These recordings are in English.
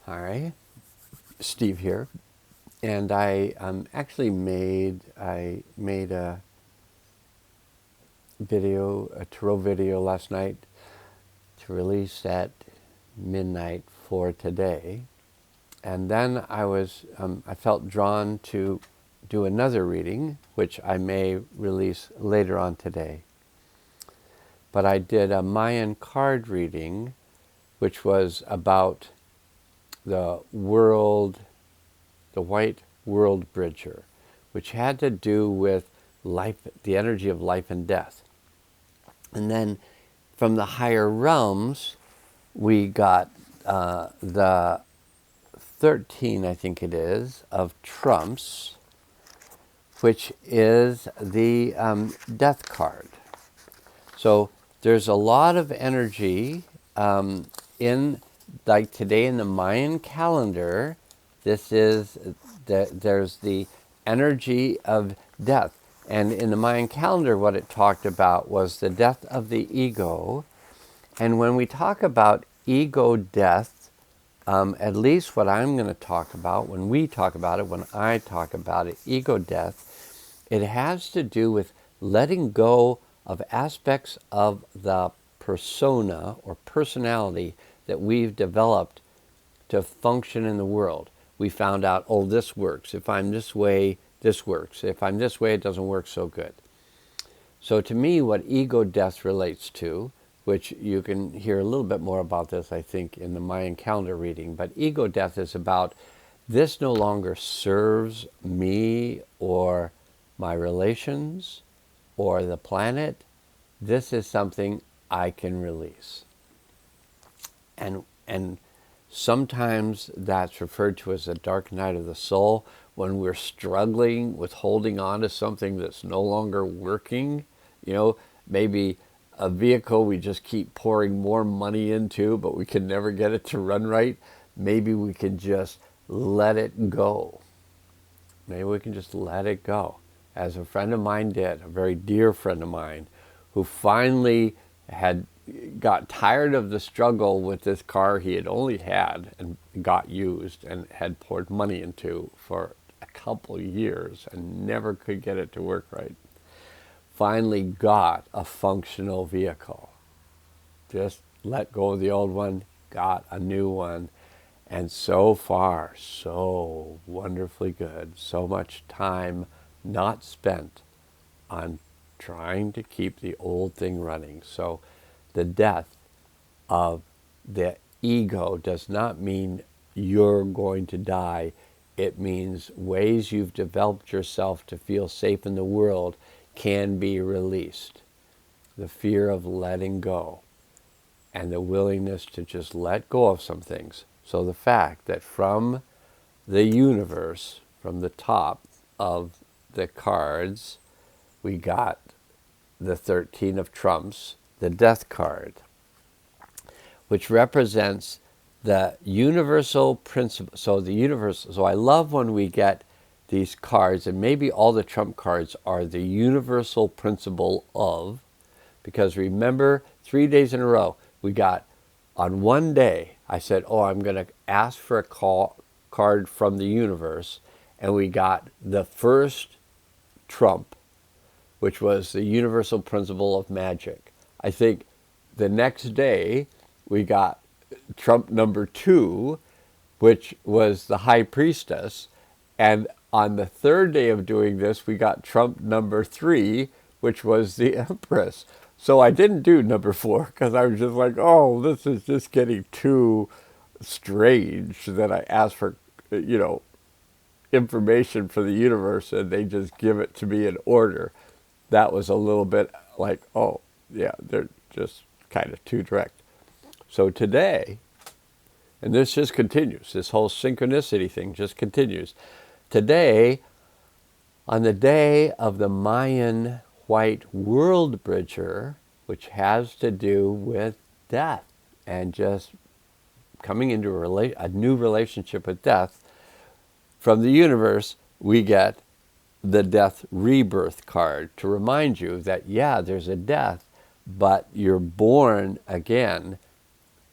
Hi, Steve here, and I actually made a tarot video last night to release at midnight for today, and then I felt drawn to do another reading, which I may release later on today. But I did a Mayan card reading, which was about the world, the white world bridger, which had to do with life, the energy of life and death. And then from the higher realms, we got the 13, I think it is, of trumps, which is the death card. So there's a lot of energy in, like today in the Mayan calendar, there's the energy of death. And in the Mayan calendar, what it talked about was the death of the ego. And when we talk about ego death, at least what I'm going to talk about, when we talk about it, when I talk about it, ego death, it has to do with letting go of aspects of the persona or personality that we've developed to function in the world. We found out, oh, this works. If I'm this way, this works. If I'm this way, it doesn't work so good. So to me, what ego death relates to, which you can hear a little bit more about this, I think, in the Mayan calendar reading, but ego death is about this no longer serves me or my relations or the planet. This is something I can release. And sometimes that's referred to as a dark night of the soul, when we're struggling with holding on to something that's no longer working. Maybe a vehicle we just keep pouring more money into, but we can never get it to run right. Maybe we can just let it go. Maybe we can just let it go. As a friend of mine did, a very dear friend of mine, who finally got tired of the struggle with this car he had only had and got used and had poured money into for a couple years and never could get it to work right. Finally got a functional vehicle. Just let go of the old one, got a new one, and so far, so wonderfully good. So much time not spent on trying to keep the old thing running. So the death of the ego does not mean you're going to die. It means ways you've developed yourself to feel safe in the world can be released. The fear of letting go and the willingness to just let go of some things. So the fact that from the universe, from the top of the cards, we got the 13 of trumps, the death card, which represents the universal principle. So I love when we get these cards, and maybe all the trump cards are the universal principle of, because remember, 3 days in a row, we got, on one day, I said, oh, I'm going to ask for a card from the universe, and we got the first trump, which was the universal principle of magic. I think the next day, we got trump number 2, which was the high priestess, and on the third day of doing this, we got trump number 3, which was the empress. So I didn't do number 4 because I was just like, oh, this is just getting too strange that I asked for, information for the universe and they just give it to me in order. That was a little bit like, oh, yeah, they're just kind of too direct. So today, and this just continues, this whole synchronicity thing just continues. Today, on the day of the Mayan white world bridger, which has to do with death and just coming into a new relationship with death, from the universe, we get the death rebirth card to remind you that, yeah, there's a death, but you're born again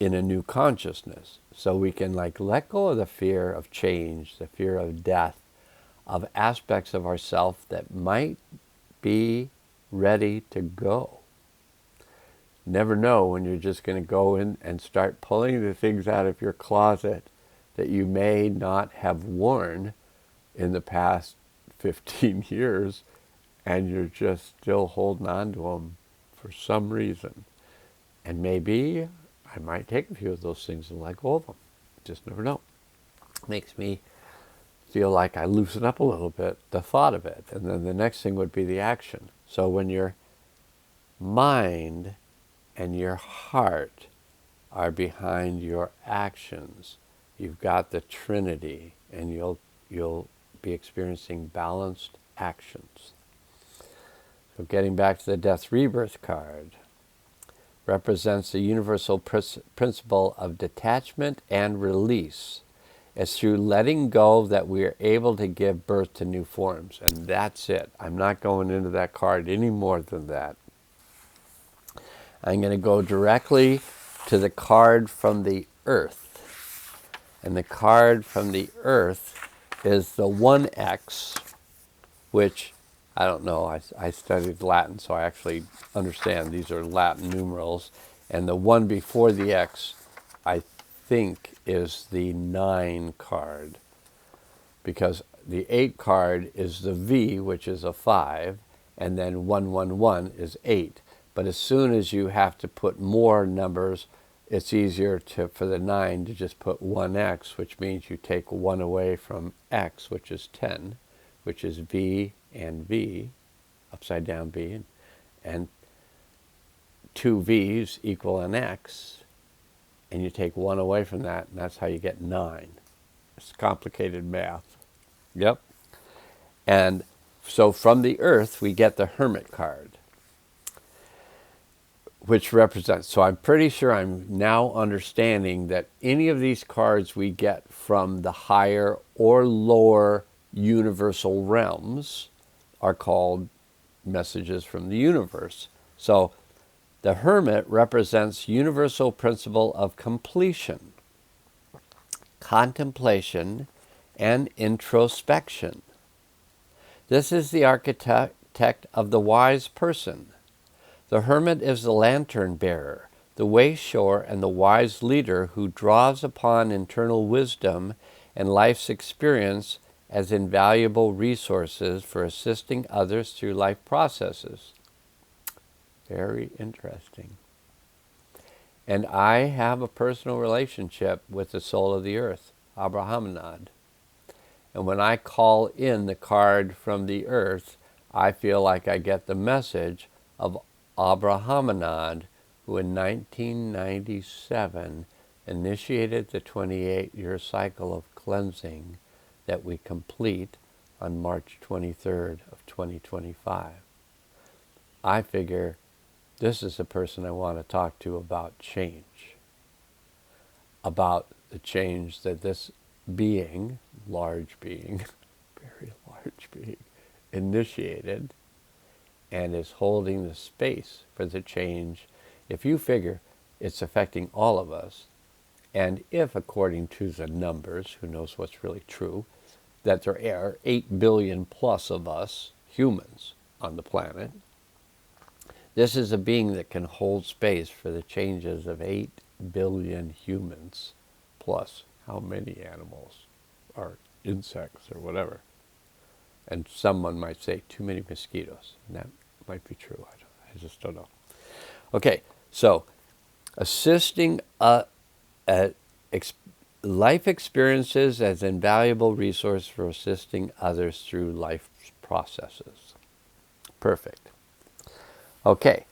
in a new consciousness. So we can like let go of the fear of change, the fear of death, of aspects of ourself that might be ready to go. Never know when you're just going to go in and start pulling the things out of your closet that you may not have worn in the past 15 years, and you're just still holding on to them for some reason. And maybe I might take a few of those things and let go of them. Just never know. Makes me feel like I loosen up a little bit, the thought of it. And then the next thing would be the action. So when your mind and your heart are behind your actions, you've got the Trinity, and you'll be experiencing balanced actions. So getting back to the Death Rebirth card, represents the universal principle of detachment and release. It's through letting go that we are able to give birth to new forms. And that's it. I'm not going into that card any more than that. I'm going to go directly to the card from the earth. And the card from the earth is the 1x, which, I don't know, I studied Latin, so I actually understand these are Latin numerals. And the one before the X, I think, is the 9 card. Because the 8 card is the V, which is a 5, and then 111 is 8. But as soon as you have to put more numbers, it's easier for the 9 to just put 1x, which means you take 1 away from X, which is 10, which is V and V, upside down V, and 2 V's equal an X, and you take 1 away from that, and that's how you get 9. It's complicated math. Yep. And so from the earth, we get the Hermit card, which represents, so I'm pretty sure I'm now understanding that any of these cards we get from the higher or lower universal realms are called messages from the universe. So the Hermit represents universal principle of completion, contemplation, and introspection. This is the architect of the wise person. The Hermit is the lantern bearer, the way shower, and the wise leader who draws upon internal wisdom and life's experience as invaluable resources for assisting others through life processes. Very interesting. And I have a personal relationship with the soul of the earth, Abrahamanad. And when I call in the card from the earth, I feel like I get the message of Abrahamanad, who in 1997 initiated the 28-year cycle of cleansing that we complete on March 23rd of 2025. I figure this is the person I want to talk to about change, about the change that this being, large being, very large being, initiated and is holding the space for the change. If you figure it's affecting all of us, and if, according to the numbers, who knows what's really true, that there are 8 billion plus of us, humans, on the planet, this is a being that can hold space for the changes of 8 billion humans, plus how many animals or insects or whatever. And someone might say too many mosquitoes, and that might be true. I just don't know. Okay, so assisting life experiences as invaluable resource for assisting others through life processes. Perfect. Okay,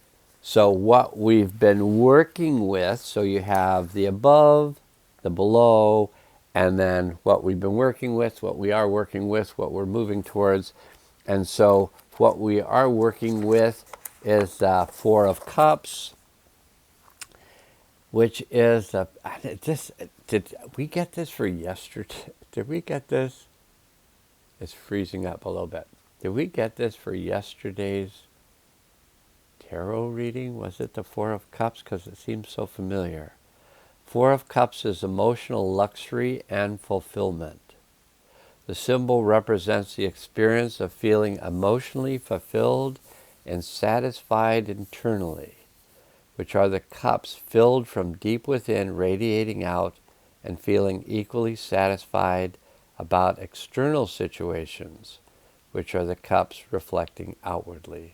so what we've been working with, so you have the above, the below, and then what we've been working with, what we are working with, what we're moving towards. And so what we are working with is the 4 of Cups, which is did we get this for yesterday? Did we get this? It's freezing up a little bit. Did we get this for yesterday's tarot reading? Was it the 4 of Cups? Because it seems so familiar. Four of Cups is emotional luxury and fulfillment. The symbol represents the experience of feeling emotionally fulfilled and satisfied internally, which are the cups filled from deep within, radiating out, and feeling equally satisfied about external situations, which are the cups reflecting outwardly.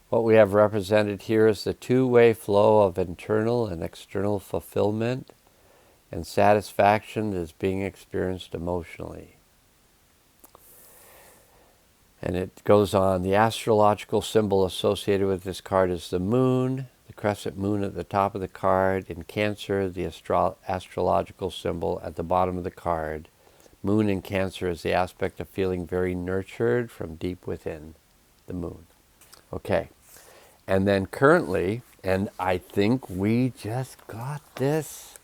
What we have represented here is the two-way flow of internal and external fulfillment and satisfaction that is being experienced emotionally. And it goes on. The astrological symbol associated with this card is the moon, the crescent moon at the top of the card. In Cancer, the astrological symbol at the bottom of the card. Moon in Cancer is the aspect of feeling very nurtured from deep within the moon. Okay. And then currently, and I think we just got this,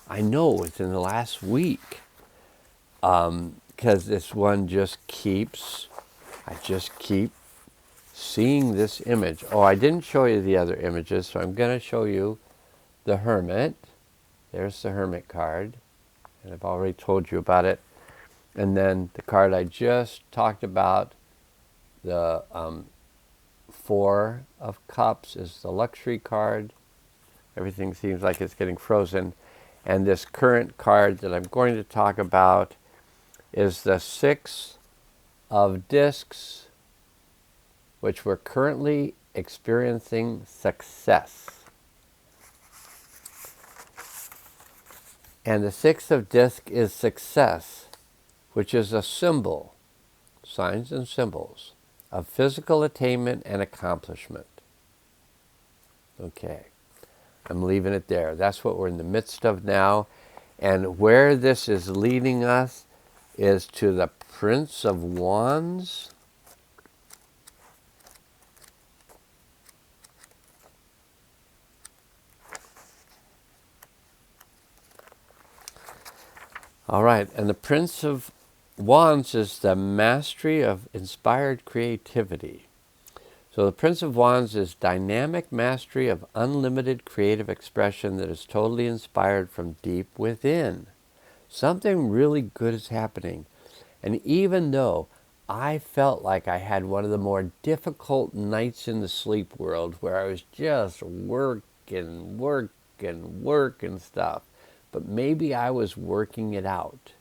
I know within the last week, because this one just keeps, I just keep seeing this image. Oh, I didn't show you the other images, so I'm going to show you the Hermit. There's the Hermit card, and I've already told you about it. And then the card I just talked about, the Four of Cups, is the luxury card. Everything seems like it's getting frozen. And this current card that I'm going to talk about is the Six of Discs, which we're currently experiencing success. And the Six of Discs is success, which is a symbol, signs and symbols, of physical attainment and accomplishment. Okay, I'm leaving it there. That's what we're in the midst of now. And where this is leading us is to the Prince of Wands. All right, and the Prince of Wands is the mastery of inspired creativity. So the Prince of Wands is dynamic mastery of unlimited creative expression that is totally inspired from deep within. Something really good is happening. And even though I felt like I had one of the more difficult nights in the sleep world where I was just working stuff, but maybe I was working it out.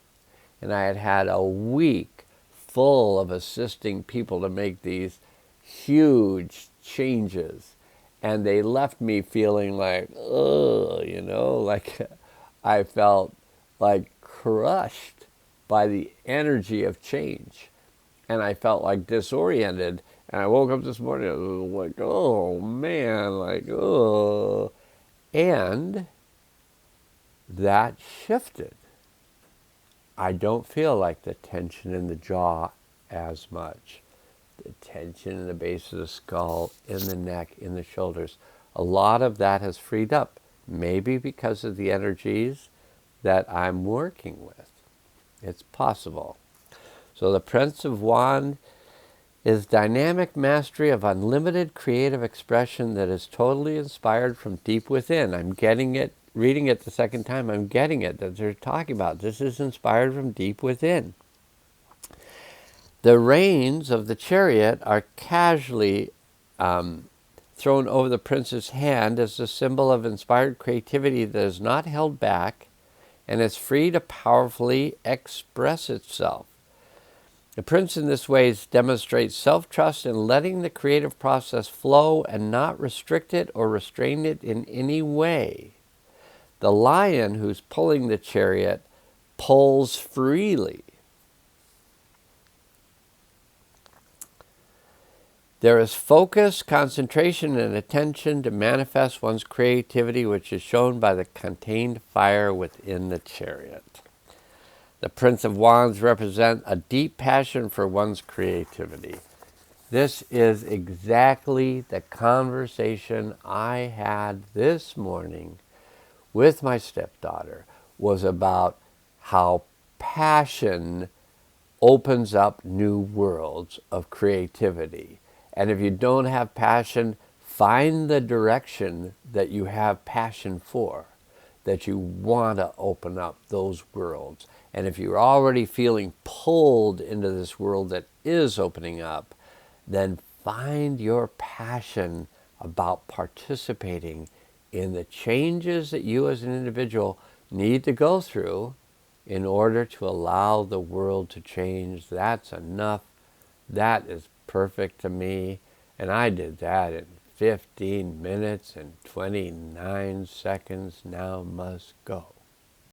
And I had had a week full of assisting people to make these huge changes. And they left me feeling like, like I felt like crushed by the energy of change. And I felt like disoriented. And I woke up this morning, I was like, oh man, And that shifted. I don't feel like the tension in the jaw as much. The tension in the base of the skull, in the neck, in the shoulders. A lot of that has freed up, maybe because of the energies that I'm working with. It's possible. So the Prince of Wands is dynamic mastery of unlimited creative expression that is totally inspired from deep within. I'm getting it. Reading it the second time, I'm getting it, that they're talking about. This is inspired from deep within. The reins of the chariot are casually thrown over the prince's hand as a symbol of inspired creativity that is not held back and is free to powerfully express itself. The prince in this way demonstrates self-trust in letting the creative process flow and not restrict it or restrain it in any way. The lion who's pulling the chariot pulls freely. There is focus, concentration, and attention to manifest one's creativity, which is shown by the contained fire within the chariot. The Prince of Wands represents a deep passion for one's creativity. This is exactly the conversation I had this morning with my stepdaughter, was about how passion opens up new worlds of creativity. And if you don't have passion, find the direction that you have passion for, that you want to open up those worlds. And if you're already feeling pulled into this world that is opening up, then find your passion about participating in the changes that you as an individual need to go through in order to allow the world to change. That's enough. That is perfect to me. And I did that in 15 minutes and 29 seconds. Now must go.